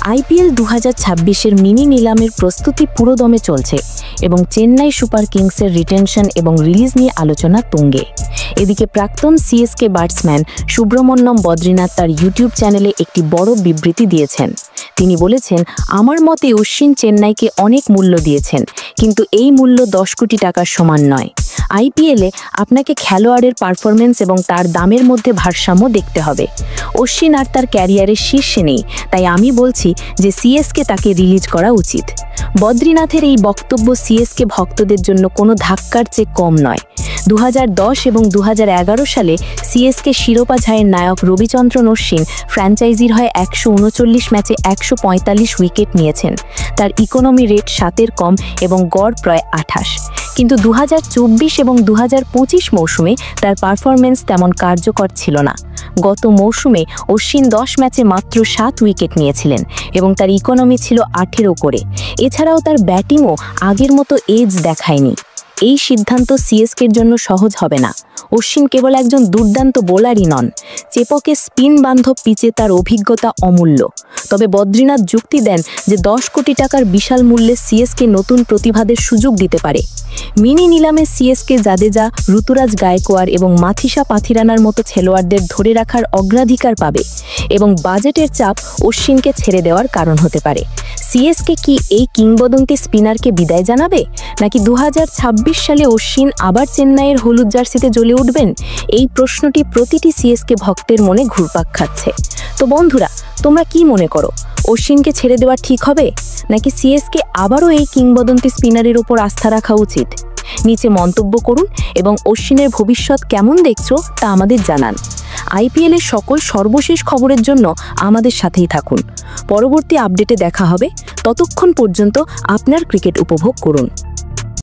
IPL 2026-এর mini নিলামের প্রস্তুতি পুরোদমে চলছে এবং চেন্নাই সুপার কিংসের রিটেনশন এবং রিলিজ নিয়ে আলোচনা তুঙ্গে। এদিকে প্রাক্তন সিএসকে ব্যাটসম্যান সুব্রমণ্যম বদ্রীনাথ তার ইউটিউব চ্যানেলে একটি বড় বিবৃতি দিয়েছেন। তিনি বলেছেন, আমার মতে অশ্বিন চেন্নাইকে অনেক মূল্য দিয়েছেন, কিন্তু এই মূল্য 10 কোটি টাকার সমান নয়। আইপিএলে আপনাকে খেলোয়াড়ের পারফরমেন্স এবং তার দামের মধ্যে ভারসাম্য দেখতে হবে। অশ্বিন আর তার ক্যারিয়ারের শীর্ষে নেই, তাই আমি বলছি যে সিএসকে তাকে রিলিজ করা উচিত। বদ্রীনাথের এই বক্তব্য সিএসকে ভক্তদের জন্য কোনো ধাক্কার চেয়ে কম নয়। 2010 এবং 2011 সালে সিএসকে শিরোপা জয়ের নায়ক রবিচন্দ্রন অশ্বিন ফ্র্যাঞ্চাইজির হয়ে 139 ম্যাচে 145 উইকেট নিয়েছেন। তার ইকোনমি রেট 7-এর কম এবং গড় প্রায় 28। কিন্তু 2024 এবং 2025 মৌসুমে তার পারফরমেন্স তেমন কার্যকর ছিল না। গত মৌসুমে অশ্বিন 10 ম্যাচে মাত্র 7 উইকেট নিয়েছিলেন এবং তার ইকোনমি ছিল 18 করে। এছাড়াও তার ব্যাটিংও আগের মতো এজ দেখায়নি। এই সিদ্ধান্ত সিএসকের জন্য সহজ হবে না। অশ্বিন কেবল একজন দুর্দান্ত বোলারই নন, চেপকে স্পিন বান্ধব পিচে তার অভিজ্ঞতা অমূল্য। তবে বদ্রীনাথ যুক্তি দেন যে 10 কোটি টাকার বিশাল মূল্যে সিএসকে নতুন প্রতিভাদের সুযোগ দিতে পারে। মিনি নিলামে সিএসকে জাদেজা, ঋতুরাজ গায়কোয়াড় এবং মাথিসা পাথিরানার মতো খেলোয়াড়দের ধরে রাখার অগ্রাধিকার পাবে এবং বাজেটের চাপ অশ্বিনকে ছেড়ে দেওয়ার কারণ হতে পারে। সিএসকে কি এই কিংবদন্তি স্পিনারকে বিদায় জানাবে, নাকি 2026 সালে অশ্বিন আবার চেন্নাইয়ের হলুদ জার্সিতে জ্বলে উঠবেন? এই প্রশ্নটি প্রতিটি সিএসকে ভক্তের মনে ঘুরপাক খাচ্ছে। তো বন্ধুরা, তোমরা কি মনে করো, অশ্বিনকে ছেড়ে দেওয়া ঠিক হবে, নাকি সিএসকে আবারও এই কিংবদন্তি স্পিনারের উপর আস্থা রাখা উচিত? নিচে মন্তব্য করুন এবং অশ্বিনের ভবিষ্যৎ কেমন দেখছো তা আমাদের জানান। আইপিএলের সকল সর্বশেষ খবরের জন্য আমাদের সাথেই থাকুন। পরবর্তী আপডেটে দেখা হবে। ততক্ষণ পর্যন্ত আপনার ক্রিকেট উপভোগ করুন।